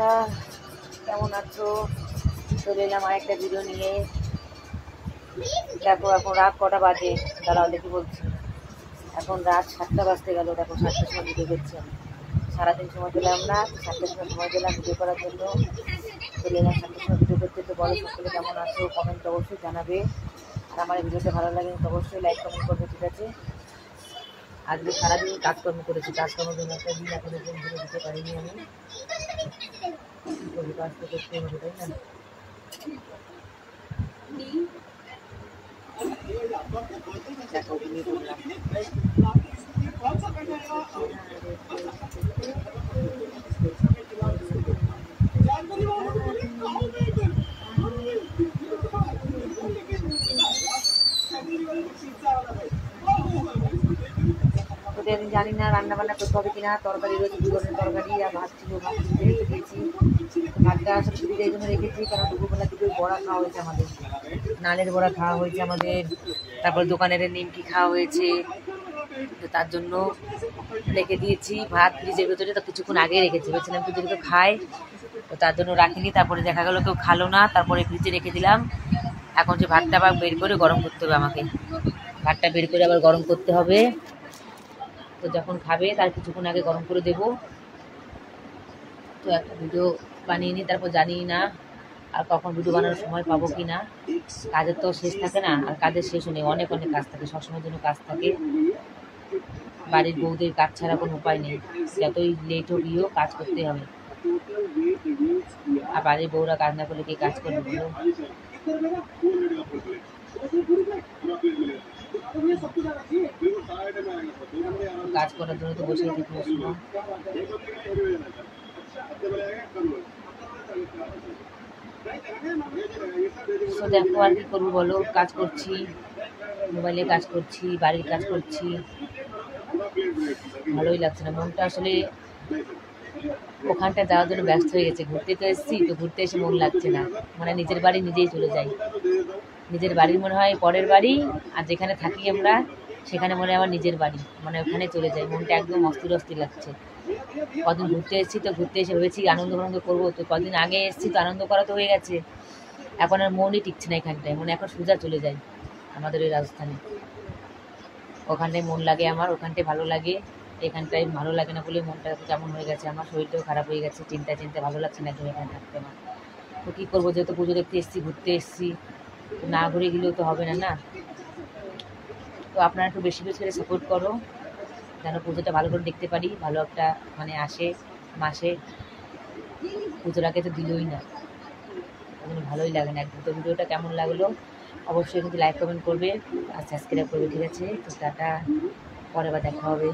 বন্ধুরা, কেমন আছো? চলে এলাম আর একটা ভিডিও নিয়ে। দেখো এখন রাত কটা বাজে, দাঁড়াও দেখি বলছি। এখন রাত 7টা বাজতে গেল। দেখো 7টার সময় ভিডিও করছি আমি। সারাদিন সময় পেলাম না, 7টার সময় পেলাম ভিডিও করার জন্য। চলে এলাম 7টার সময় ভিডিও করতে। তো বলো সকলে কেমন আছো, কমেন্ট অবশ্যই জানাবে। আর আমার এই ভিডিওটা ভালো লাগে তো অবশ্যই লাইক কমেন্ট করবে, ঠিক আছে? আজকে সারাদিন কাজকর্ম করেছি, কাজকর্মের জন্য একটা দিন এখনো ভিডিও দিতে পারিনি আমি। কাজ তো করতে হবে, তাই না? দেখো ঘুমিয়ে পড়লাম। তোদের আমি জানি না রান্না বান্না করতে হবে কিনা। তরকারি রয়েছে, 2 ধরনের তরকারি আর ভাত ছিল, ভাত রেখে দিয়েছি। ভাতটা আসলে সুবিধা এই জন্য রেখেছি কারণ দুপুরবেলা দুটো বড়া খাওয়া হয়েছে আমাদের, নালের বড়া খাওয়া হয়েছে আমাদের, তারপর দোকানের নিমকি খাওয়া হয়েছে। তো তার জন্য রেখে দিয়েছি ভাত ফ্রিজের ভেতরে। তো কিছুক্ষণ আগে রেখেছি, ভেবেছিলাম কেউ যদি কেউ খায়, তো তার জন্য রাখিনি। তারপরে দেখা গেলো কেউ খালো না, তারপরে ফ্রিজে রেখে দিলাম। এখন যে ভাতটা আবার বের করে গরম করতে হবে আমাকে, ভাতটা বের করে আবার গরম করতে হবে। তো যখন খাবে তার কিছুক্ষণ আগে গরম করে দেবো। তো একটা ভিডিও বানিয়ে নিই, তারপর জানি না আর কখন ভিডিও বানানোর সময় পাবো কি না। কাজের তো শেষ থাকে না, আর কাজের শেষও নেই, অনেক অনেক কাজ থাকে, সবসময়ের জন্য কাজ থাকে। বাড়ির বউদের কাজ ছাড়া কোনো উপায় নেই, যতই লেট হোক গিয়েও কাজ করতে হবে। আর বাড়ির বউরা কাজ না করলে কে কাজ করবে বলো? কাজ করার জন্য তো বসেই থাকি। তো দেখো আর কি করবো বলো, কাজ করছি, মোবাইলে কাজ করছি, বাড়ির কাজ করছি, ভালোই লাগছে না। মনটা আসলে ওখানটা যাওয়ার জন্য ব্যস্ত হয়ে গেছে। ঘুরতে তো এসেছি, তো ঘুরতে এসে মন লাগছে না, মানে নিজের বাড়ি নিজেই চলে যাই। নিজের বাড়ির মনে হয় পরের বাড়ি, আর যেখানে থাকি আমরা সেখানে মনে হয় আমার নিজের বাড়ি, মানে ওখানে চলে যাই। মনটা একদম অস্থির অস্থির লাগছে। কদিন ঘুরতে এসেছি, তো ঘুরতে এসে ভেবেছি আনন্দ আনন্দ করবো, তো কদিন আগে এসেছি তো আনন্দ করা তো হয়ে গেছে। এখন আর মনই টিকছে না এখানটায়, মনে এখন সোজা চলে যায় আমাদের ওই রাজস্থানে। ওখানটায় মন লাগে আমার, ওখানটায় ভালো লাগে। এখানটায় ভালো লাগে না বলে মনটা কেমন হয়ে গেছে, আমার শরীরটাও খারাপ হয়ে গেছে, চিন্তা চিন্তা ভালো লাগছে না একদম এখানে থাকতে আমার। তো কী করবো, যেহেতু পুজো দেখতে এসেছি, ঘুরতে এসেছি, না ঘুরে গেলেও তো হবে না না। তো আপনারা একটু বেশি বেশি করে সাপোর্ট করো, যেন পুজোটা ভালো করে দেখতে পারি, ভালো একটা মানে আসে মাসে। পুজোর আগে তো দিলই না, ভালোই লাগে না একদম। তো ভিডিওটা কেমন লাগলো অবশ্যই কিন্তু লাইক কমেন্ট করবে আর সাবস্ক্রাইব করবে, ঠিক আছে? তো টাটা, পরে আবার দেখা হবে।